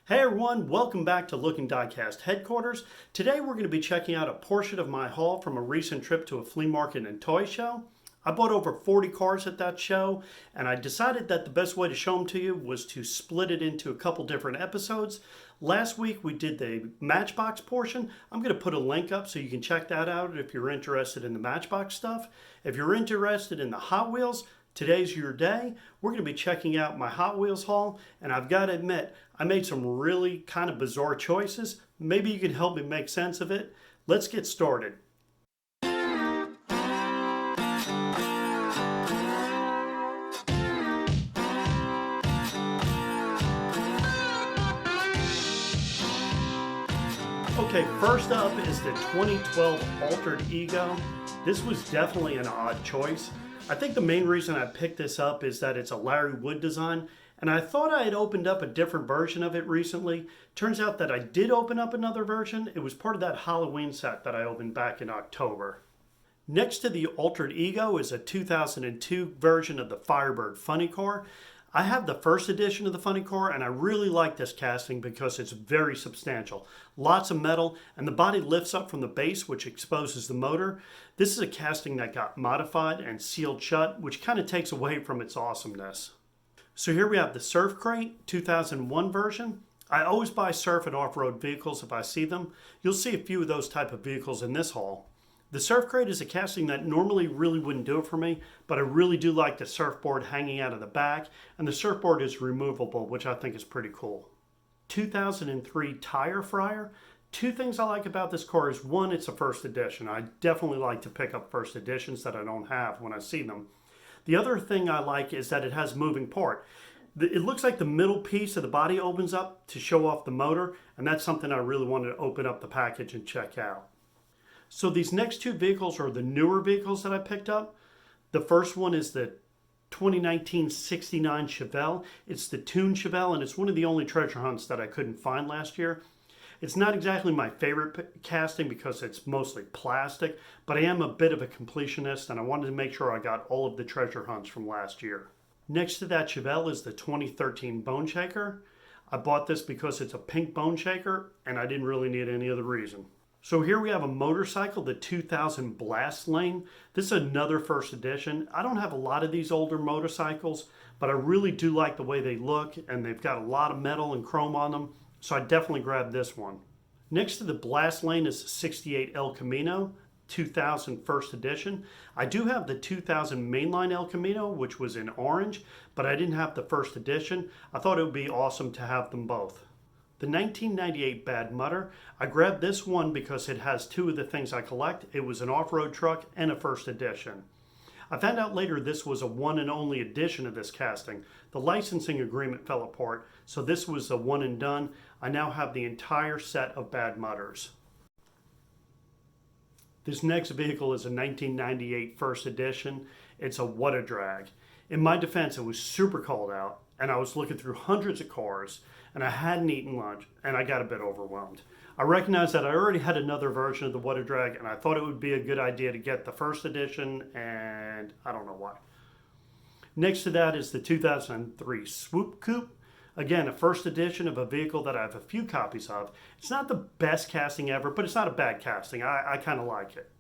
Hey everyone, welcome back to Looking Diecast headquarters. Today we're going to be checking out a portion of my haul from a recent trip to a flea market and toy show. I bought over 40 cars at that show, and I decided that the best way to show them to you was to split it into a couple different episodes. Last week we did the Matchbox portion. I'm going to put a link up so you can check that out if you're interested in the Matchbox stuff. If you're interested in the Hot Wheels, today's your day. We're going to be checking out my Hot Wheels haul, and I've got to admit, I made some really kind of bizarre choices. Maybe you can help me make sense of it. Let's get started. Okay, first up is the 2012 Altered Ego. This was definitely an odd choice. I think the main reason I picked this up is that it's a Larry Wood design, and I thought I had opened up a different version of it recently. Turns out that I did open up another version. It was part of that Halloween set that I opened back in October. Next to the Altered Ego is a 2002 version of the Firebird Funny Car. I have the first edition of the Funny Car, and I really like this casting because it's very substantial. Lots of metal, and the body lifts up from the base, which exposes the motor. This is a casting that got modified and sealed shut, which kind of takes away from its awesomeness. So here we have the Surf Crate 2001 version. I always buy surf and off-road vehicles if I see them. You'll see a few of those type of vehicles in this haul. The Surf Crate is a casting that normally really wouldn't do it for me, but I really do like the surfboard hanging out of the back, and the surfboard is removable, which I think is pretty cool. 2003 Tire Fryer. Two things I like about this car is, one, it's a first edition. I definitely like to pick up first editions that I don't have when I see them. The other thing I like is that it has moving part. It looks like the middle piece of the body opens up to show off the motor, and that's something I really wanted to open up the package and check out. So these next two vehicles are the newer vehicles that I picked up. The first one is the 2019 69 Chevelle. It's the Toon Chevelle, and it's one of the only treasure hunts that I couldn't find last year. It's not exactly my favorite casting because it's mostly plastic, but I am a bit of a completionist, and I wanted to make sure I got all of the treasure hunts from last year. Next to that Chevelle is the 2013 Bone Shaker. I bought this because it's a pink bone shaker, and I didn't really need any other reason. So here we have a motorcycle, the 2000 Blast Lane. This is another first edition. I don't have a lot of these older motorcycles, but I really do like the way they look, and they've got a lot of metal and chrome on them, so I definitely grabbed this one. Next to the Blast Lane is the 68 El Camino, 2000 first edition. I do have the 2000 Mainline El Camino, which was in orange, but I didn't have the first edition. I thought it would be awesome to have them both. The 1998 Bad Mutter, I grabbed this one because it has two of the things I collect. It was an off-road truck and a first edition. I found out later this was a one and only edition of this casting. The licensing agreement fell apart, so this was a one and done. I now have the entire set of Bad Mutters. This next vehicle is a 1998 first edition. It's a What a Drag. In my defense, it was super cold out, and I was looking through hundreds of cars, and I hadn't eaten lunch, and I got a bit overwhelmed. I recognized that I already had another version of the What a Drag, and I thought it would be a good idea to get the first edition, and I don't know why. Next to that is the 2003 Swoop Coupe. Again, a first edition of a vehicle that I have a few copies of. It's not the best casting ever, but it's not a bad casting. I kind of like it.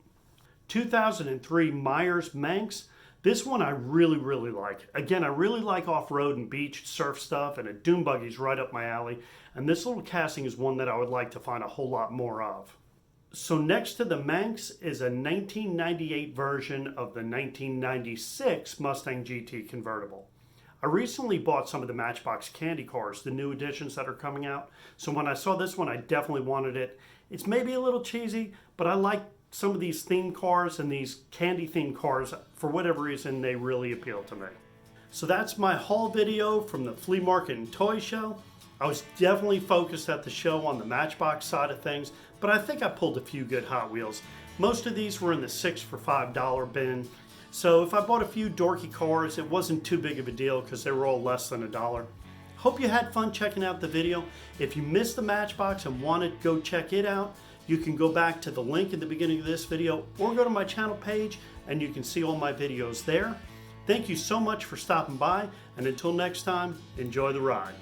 2003 Myers Manx. This one I really, really like. Again, I really like off-road and beach surf stuff, and a dune buggy's right up my alley. And this little casting is one that I would like to find a whole lot more of. So next to the Manx is a 1998 version of the 1996 Mustang GT convertible. I recently bought some of the Matchbox candy cars, the new editions that are coming out. So when I saw this one, I definitely wanted it. It's maybe a little cheesy, but I like some of these themed cars, and these candy themed cars, for whatever reason, they really appeal to me. So that's my haul video from the flea market and toy show. I was definitely focused at the show on the Matchbox side of things, but I think I pulled a few good Hot Wheels. Most of these were in the 6 for $5 bin. So if I bought a few dorky cars, it wasn't too big of a deal because they were all less than $1. Hope you had fun checking out the video. If you missed the Matchbox and want to go check it out, you can go back to the link at the beginning of this video or go to my channel page and you can see all my videos there. Thank you so much for stopping by, and until next time, enjoy the ride.